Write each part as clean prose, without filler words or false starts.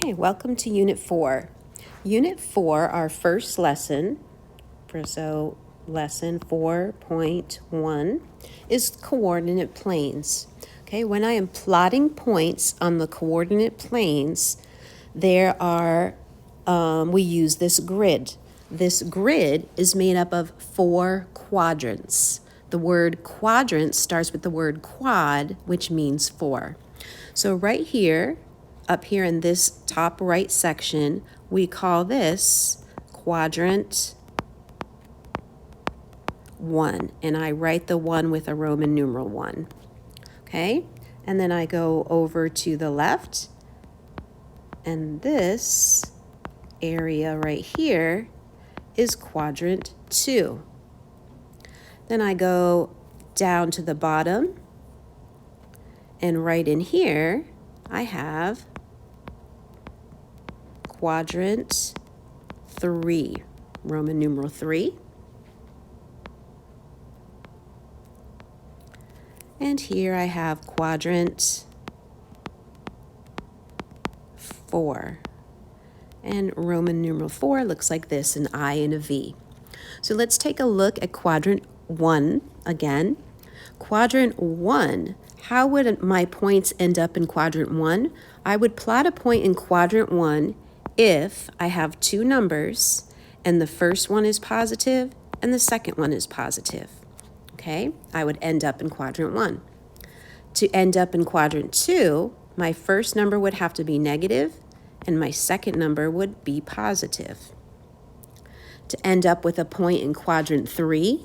Okay, welcome to Unit 4. Unit 4, our first lesson, lesson 4.1, is coordinate planes. Okay, when I am plotting points on the coordinate planes, we use this grid. This grid is made up of 4 quadrants. The word quadrant starts with the word quad, which means 4. So right here, up here in this top right section, we call this quadrant 1, and I write the 1 with a Roman numeral 1. Okay, and then I go over to the left, and this area right here is quadrant 2. Then I go down to the bottom, and right in here I have quadrant 3, Roman numeral 3. And here I have quadrant 4. And Roman numeral 4 looks like this, an I and a V. So let's take a look at quadrant 1 again. Quadrant 1, how would my points end up in quadrant 1? I would plot a point in quadrant 1 if I have 2 numbers and the first one is positive and the second one is positive. Okay, I would end up in quadrant 1. To end up in quadrant 2, my first number would have to be negative and my second number would be positive. To end up with a point in quadrant 3,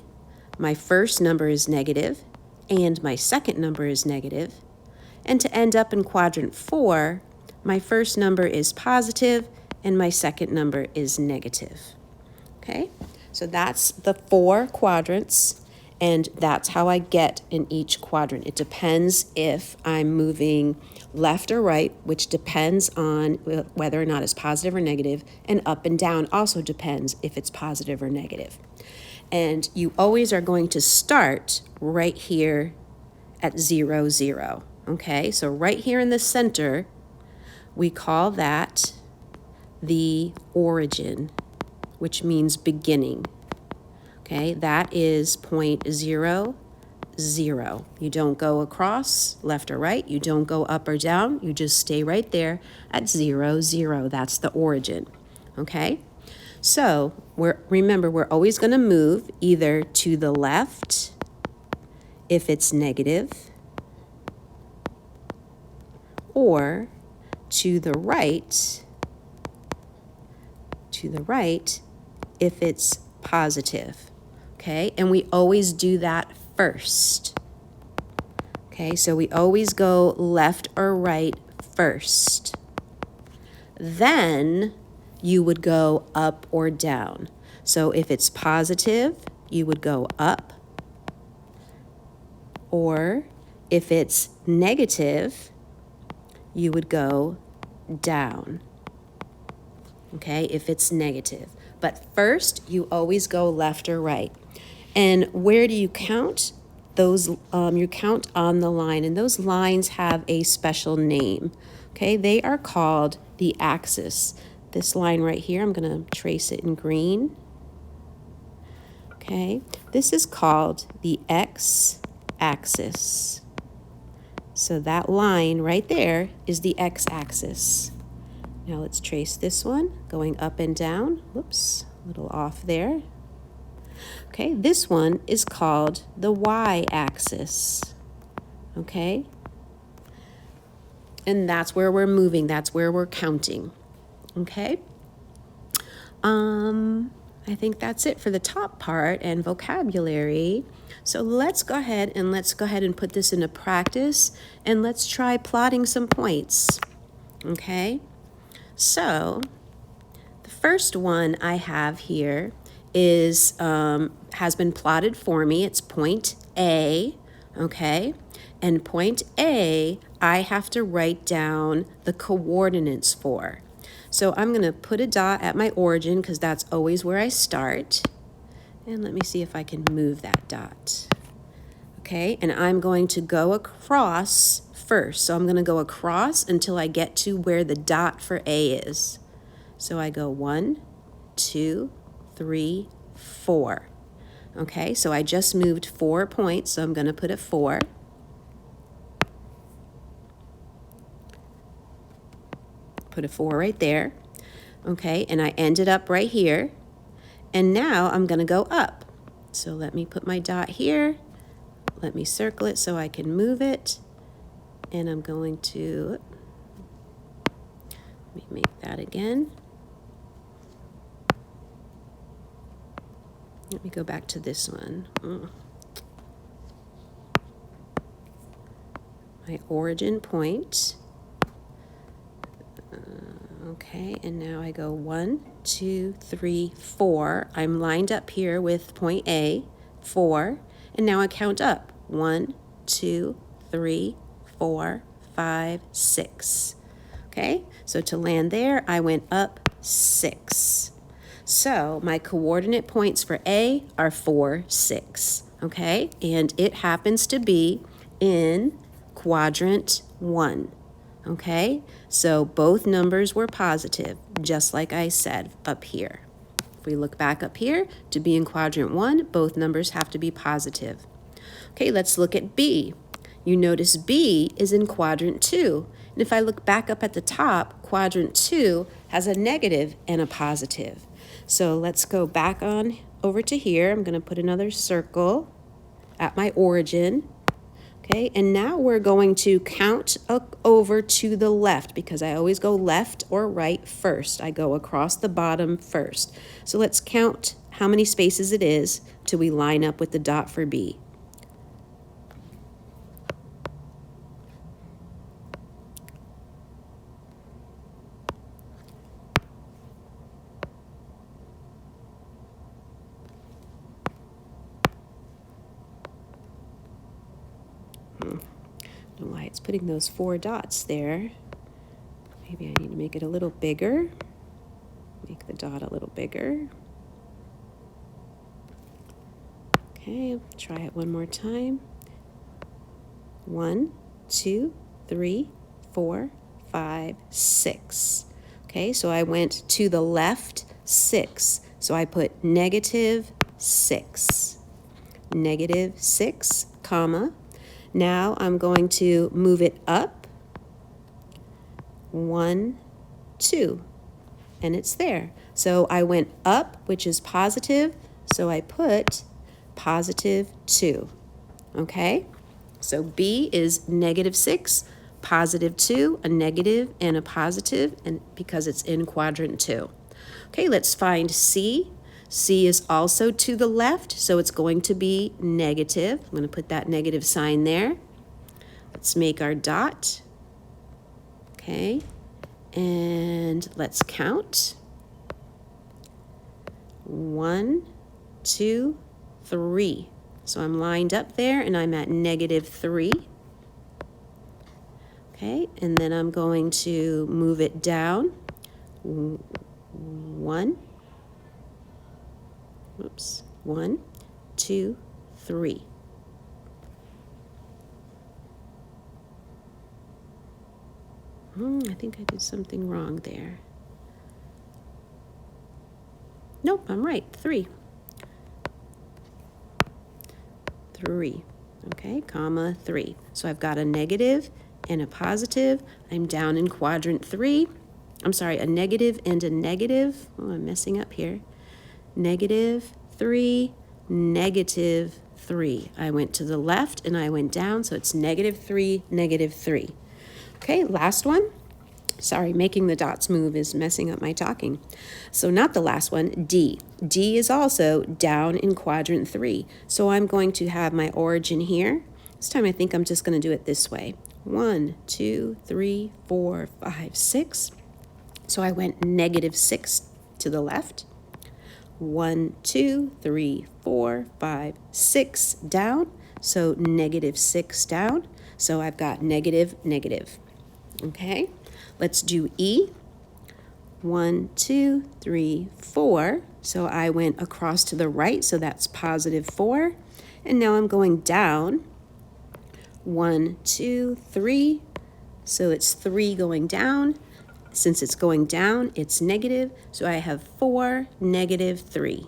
my first number is negative and my second number is negative. And to end up in quadrant 4, my first number is positive and my second number is negative. Okay, so that's the 4 quadrants, and that's how I get in each quadrant. It depends if I'm moving left or right, which depends on whether or not it's positive or negative, and up and down also depends if it's positive or negative. And you always are going to start right here at 0, 0. Okay, so right here in the center, we call that the origin, which means beginning. Okay, that is point 0, 0. You don't go across left or right. You don't go up or down. You just stay right there at 0, 0. That's the origin. Okay, so remember, we're always going to move either to the left if it's negative, or to the right if it's positive. Okay, and we always do that first. Okay, so we always go left or right first. Then you would go up or down. So if it's positive, you would go up. Or if it's negative, you would go down. Okay, if it's negative. But first, you always go left or right. And where do you count? You count on the line, and those lines have a special name. Okay, they are called the axis. This line right here, I'm going to trace it in green. Okay, this is called the x-axis. So that line right there is the x-axis. Now let's trace this one, going up and down. Whoops, a little off there. Okay, this one is called the y-axis. Okay, and that's where we're moving, that's where we're counting. Okay, I think that's it for the top part and vocabulary. So let's go ahead and put this into practice, and let's try plotting some points. Okay, so the first one I have here is has been plotted for me. It's point A, okay? And point A, I have to write down the coordinates for. So I'm going to put a dot at my origin because that's always where I start. And let me see if I can move that dot. Okay, and I'm going to go across first. So I'm going to go across until I get to where the dot for A is. So I go 1, 2, 3, 4. Okay, so I just moved 4 points, so I'm going to put a 4. Put a 4 right there. Okay, and I ended up right here. And now I'm going to go up. So let me put my dot here. Let me circle it so I can move it. And I'm going to, let me make that again. Let me go back to this one. My origin point. Okay, and now I go 1, 2, 3, 4. I'm lined up here with point A, 4, and now I count up. 1, 2, 3, 4, 5, 6. Okay, so to land there, I went up 6. So my coordinate points for A are 4, 6. Okay, and it happens to be in quadrant 1. Okay, so both numbers were positive, just like I said up here. If we look back up here, to be in quadrant 1, both numbers have to be positive. Okay, let's look at B. You notice B is in quadrant 2. And if I look back up at the top, quadrant 2 has a negative and a positive. So let's go back on over to here. I'm going to put another circle at my origin. Okay, and now we're going to count over to the left because I always go left or right first. I go across the bottom first. So let's count how many spaces it is till we line up with the dot for B. I don't know why it's putting those 4 dots there. Maybe I need to make it a little bigger. Make the dot a little bigger. Okay, try it one more time. 1, 2, 3, 4, 5, 6. Okay, so I went to the left 6. So I put -6. -6, comma. Now I'm going to move it up 1, 2, and it's there. So I went up, which is positive, so I put +2. Okay, so B is -6, +2, a negative and a positive, and because it's in quadrant 2. Okay, let's find C. C is also to the left, so it's going to be negative. I'm going to put that negative sign there. Let's make our dot. Okay, and let's count. 1, 2, 3. So I'm lined up there and I'm at -3. Okay, and then I'm going to move it down. 1, 2, 3. I think I did something wrong there. Nope, I'm right, 3. 3, okay, comma 3. So I've got a negative and a positive. I'm down in quadrant 3. I'm sorry, a negative and a negative. Oh, I'm messing up here. -3, -3. I went to the left and I went down, so it's -3, -3. Okay, last one. Sorry, making the dots move is messing up my talking. So not the last one, D. D is also down in quadrant 3. So I'm going to have my origin here. This time I think I'm just going to do it this way. 1, 2, 3, 4, 5, 6. So I went -6 to the left. 1, 2, 3, 4, 5, 6 down. So -6 down. So I've got negative. Okay, let's do E. 1, 2, 3, 4. So I went across to the right, so that's +4. And now I'm going down. 1, 2, 3. So it's 3 going down. Since it's going down, it's negative. So I have 4, negative 3.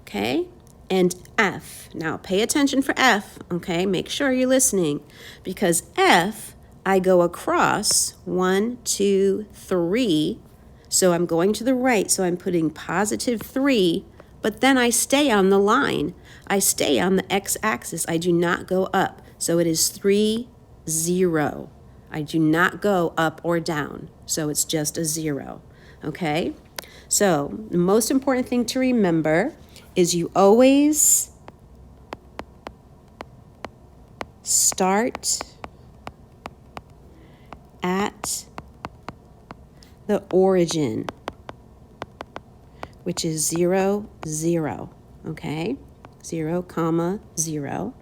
Okay? And F. Now pay attention for F, okay? Make sure you're listening. Because F, I go across 1, 2, 3. So I'm going to the right, so I'm putting positive 3, but then I stay on the line. I stay on the x-axis. I do not go up. So it is 3, 0. I do not go up or down. So it's just a 0, okay? So the most important thing to remember is you always start at the origin, which is 0, 0, okay? 0, 0,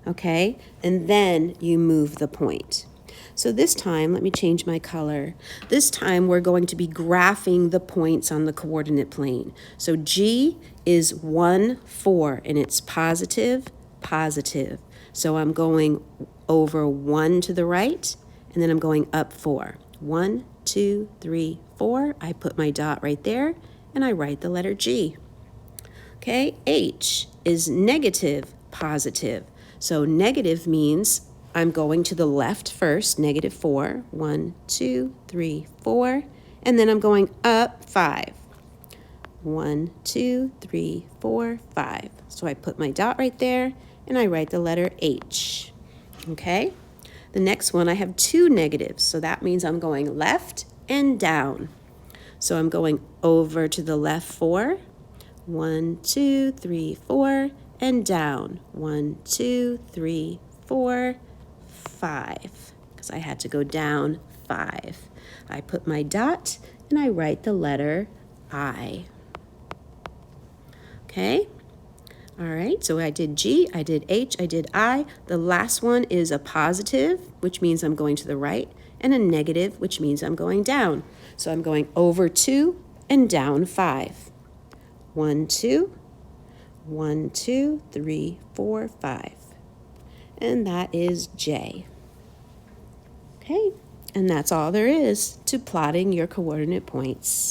okay? And then you move the point. So this time, let me change my color. This time we're going to be graphing the points on the coordinate plane. So G is 1, 4, and it's positive, positive. So I'm going over 1 to the right, and then I'm going up 4. 1, 2, 3, 4. I put my dot right there, and I write the letter G. Okay, H is negative, positive. So negative means I'm going to the left first, negative 4. 1, 2, 3, 4. And then I'm going up 5. 1, 2, 3, 4, 5. So I put my dot right there, and I write the letter H. Okay? The next one, I have 2 negatives, so that means I'm going left and down. So I'm going over to the left 4. 1, 2, 3, 4, and down. 1, 2, 3, 4, 5, because I had to go down 5. I put my dot and I write the letter I. Okay? All right, so I did G, I did H, I did I. The last one is a positive, which means I'm going to the right, and a negative, which means I'm going down. So I'm going over 2 and down 5. 1, 2, 1, 2, 3, 4, 5. And that is J. Okay, and that's all there is to plotting your coordinate points.